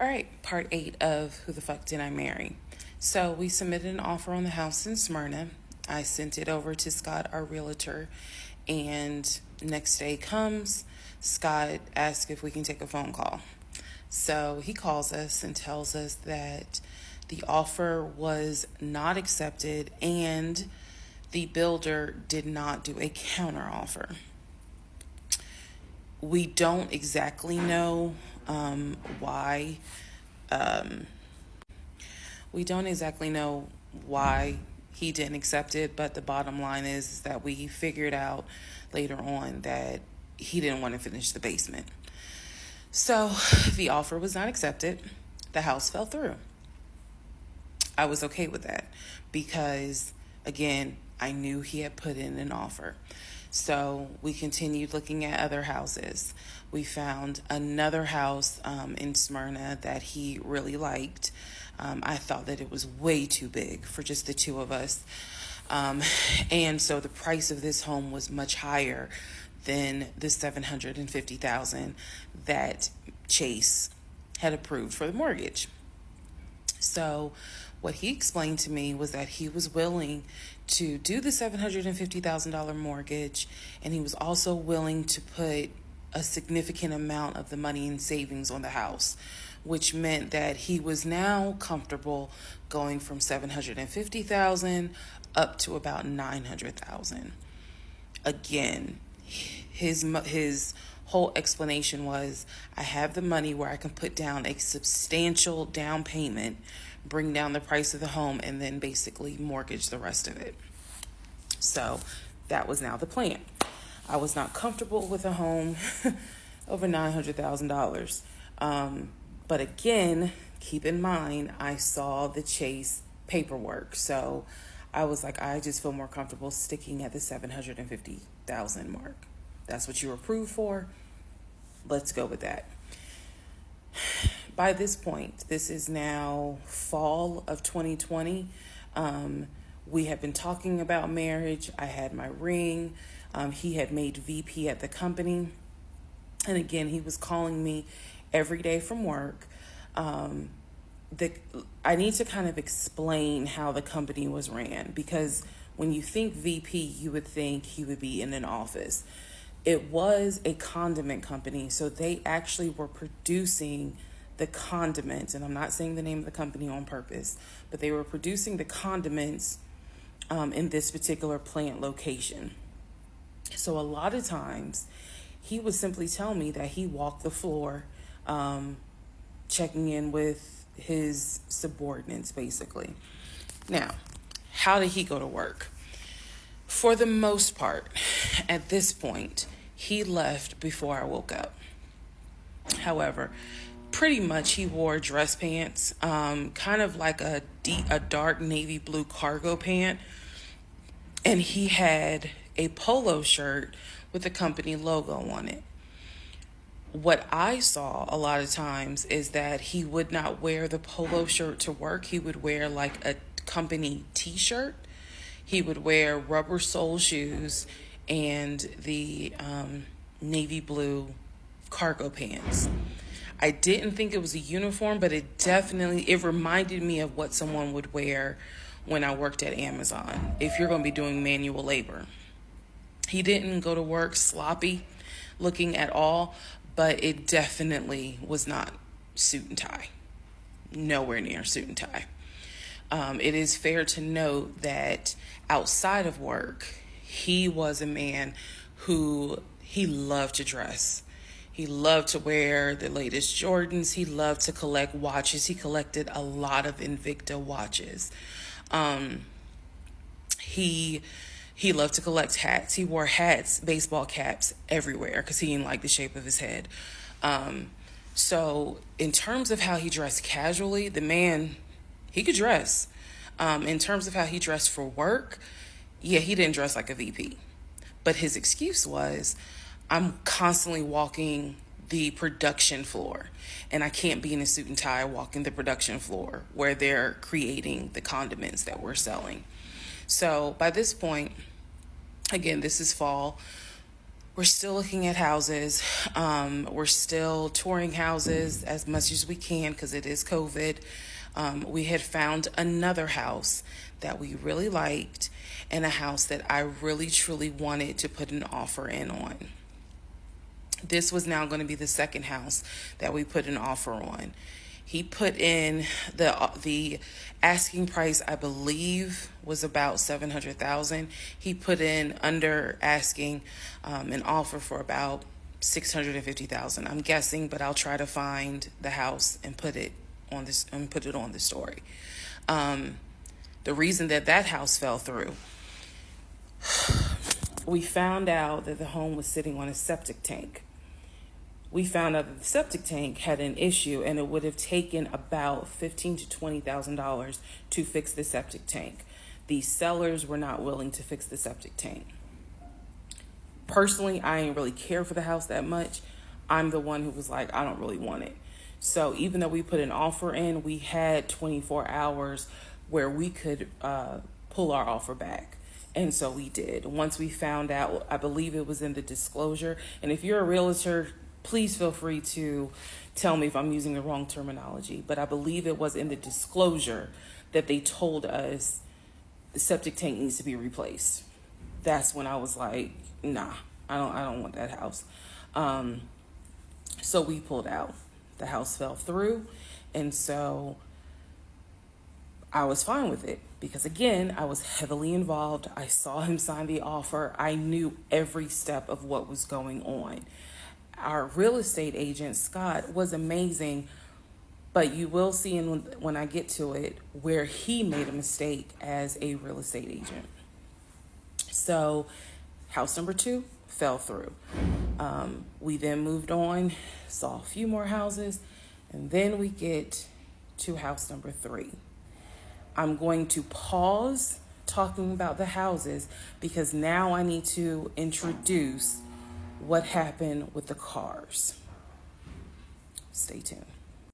All right, part 8 of Who the Fuck Did I Marry? So we submitted an offer on the house in Smyrna. I sent it over to Scott, our realtor, and next day comes, Scott asks if we can take a phone call. So he calls us and tells us that the offer was not accepted and the builder did not do a counter offer. We don't exactly know why. We don't exactly know why he didn't accept it, but the bottom line is that we figured out later on that he didn't want to finish the basement. So the offer was not accepted. The house fell through. I was okay with that because, again, I knew he had put in an offer. So we continued looking at other houses. We found another house in Smyrna that he really liked. I thought that it was way too big for just the two of us. And so the price of this home was much higher than the $750,000 that Chase had approved for the mortgage. So what he explained to me was that he was willing to do the $750,000 mortgage, and he was also willing to put a significant amount of the money in savings on the house, which meant that he was now comfortable going from $750,000 up to about $900,000. Again, his whole explanation was, I have the money where I can put down a substantial down payment, bring down the price of the home, and then basically mortgage the rest of it. So that was now the plan. I was not comfortable with a home over $900,000. But again, keep in mind, I saw the Chase paperwork. So I was like, I just feel more comfortable sticking at the $750,000 mark. That's what you were approved for. Let's go with that. By this point, this is now fall of 2020. We had been talking about marriage. I had my ring. He had made VP at the company. And again, he was calling me every day from work. I need to kind of explain how the company was ran, because when you think VP, you would think he would be in an office. It was a condiment company, so they actually were producing the condiments, and I'm not saying the name of the company on purpose, but they were producing the condiments in this particular plant location. So a lot of times, he would simply tell me that he walked the floor, checking in with his subordinates, basically. Now, how did he go to work? For the most part, at this point, he left before I woke up. However, pretty much he wore dress pants, kind of like a dark navy blue cargo pant, and he had a polo shirt with the company logo on it. What I saw a lot of times is that he would not wear the polo shirt to work. He would wear like a company t-shirt. He would wear rubber sole shoes and the navy blue cargo pants. I didn't think it was a uniform, but it reminded me of what someone would wear when I worked at Amazon, if you're going to be doing manual labor. He didn't go to work sloppy looking at all, but it definitely was not suit and tie. Nowhere near suit and tie. It is fair to note that outside of work, he was a man who he loved to dress. He loved to wear the latest Jordans. He loved to collect watches. He collected a lot of Invicta watches. He loved to collect hats. He wore hats, baseball caps everywhere because he didn't like the shape of his head. So in terms of how he dressed casually, the man, he could dress. In terms of how he dressed for work, yeah, he didn't dress like a VP. But his excuse was, I'm constantly walking the production floor, and I can't be in a suit and tie walking the production floor where they're creating the condiments that we're selling. So by this point, again, this is fall. We're still looking at houses. We're still touring houses as much as we can because it is COVID. We had found another house that we really liked and a house that I really truly wanted to put an offer in on. This was now going to be the second house that we put an offer on. He put in the asking price, I believe, was about $700,000. He put in under asking an offer for about $650,000. I'm guessing, but I'll try to find the house and put it on the story. The reason that house fell through, we found out that the home was sitting on a septic tank. We found out that the septic tank had an issue, and it would have taken about $15,000 to $20,000 to fix the septic tank. The sellers were not willing to fix the septic tank. Personally, I didn't really care for the house that much. I'm the one who was like, I don't really want it. So even though we put an offer in, we had 24 hours where we could pull our offer back. And so we did. Once we found out, I believe it was in the disclosure. And if you're a realtor, please feel free to tell me if I'm using the wrong terminology, but I believe it was in the disclosure that they told us the septic tank needs to be replaced. That's when I was like, nah, I don't want that house. So we pulled out. The house fell through, and so I was fine with it because, again, I was heavily involved. I saw him sign the offer. I knew every step of what was going on. Our real estate agent, Scott, was amazing, but you will see when I get to it where he made a mistake as a real estate agent. So house number 2 fell through. We then moved on, saw a few more houses, and then we get to house number 3. I'm going to pause talking about the houses because now I need to introduce what happened with the cars. Stay tuned.